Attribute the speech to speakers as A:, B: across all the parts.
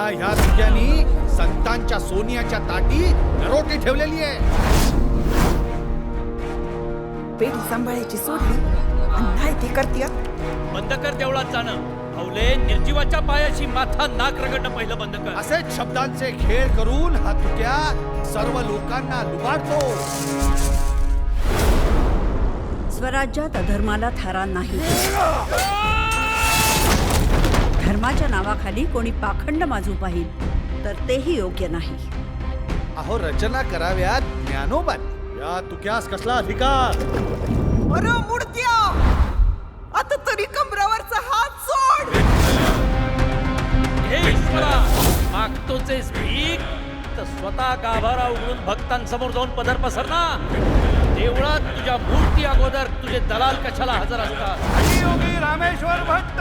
A: ह्या तुक्यानी संतांच्या सोन्याच्या ताटी नरोटी ठेवलेली आहे.
B: पेढी सांभाळायची सोडली आणि नाही ती करतीय.
C: बंद कर देवळात जाणं. हवले निर्जीवाच्या पायाशी माथा नाक रगडणं पहिलं बंद कर.
A: असेच शब्दांचे खेळ करून हा तुक्या सर्व लोकांना लुबाडतो.
D: स्वराज्यात अधर्माला थारा नाही. धर्माच्या नावाखाली कोणी पाखंड माजू पाहिल तर तेही योग्य नाही.
A: अहो रचना कराव्यात ज्ञानोबांनी. या तुक्यास कसला अधिकार?
B: अरे मुडत्या, आता तरी कमरावरचा हात सोड.
C: हे ईश्वरा, मागतोचेस भीक तर स्वतः गाभारा उघडून भक्तांसमोर जाऊन पदर पसरना. देवळात तुझ्या मूर्ती अगोदर तुझे दलाल कशाला हजर असतात?
A: योगी रामेश्वर भट्ट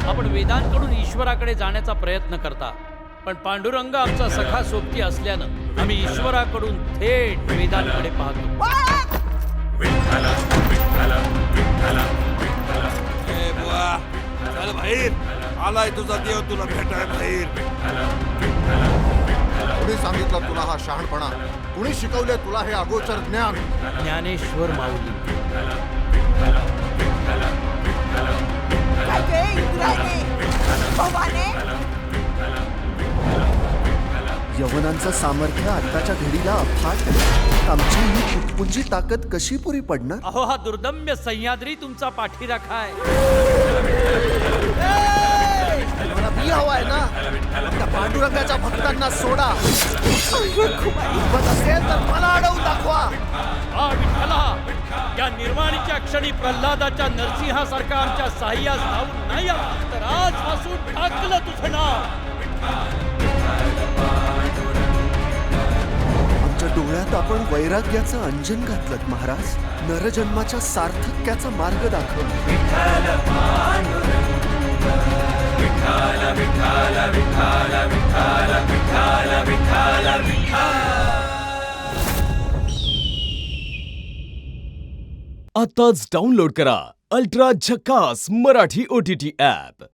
C: आपण वेदांकडून ईश्वराकडे जाण्याचा प्रयत्न करता, पण पांडुरंग आमचा सखा सोबती असल्यानं आम्ही ईश्वराकडून थेट वेदांकडे पाहतो.
E: चल बाहेर, आलाय तुझा देव तुला भेटाय बाहेर.
F: कुणी सांगितलं तुला हा शहाणपणा? कुणी शिकवले तुला हे अगोचर ज्ञान?
C: ज्ञानेश्वर माऊली.
B: काय गे इंद्राने, भवाने,
G: यवनांचं सामर्थ्य आत्ताच्या घडीला अफाट. आमची ही तुटपुंजी ताकद कशी पुरी पडणार?
C: अहो, हा दुर्दम्य सह्याद्री तुमचा पाठीराखा आहे.
A: मला बी हवाय ना. त्या पांडुरंगाच्या भक्तांना सोडा. हिंमत असेल तर मला अडवून दाखवा.
C: हा विठ्ठला, या निर्वाणीच्या क्षणी प्रल्हादाच्या नरसिंहासारखा आमच्या साह्यास धावून नाही आला तर आजपासून टाकलं तुझं नाव.
G: आमच्या डोळ्यात आपण वैराग्याचं अंजन घातलं महाराज. नरजन्माच्या सार्थक्याचा मार्ग दाखव.
H: आताच डाउनलोड करा अल्ट्रा झकास मराठी OTT ॲप.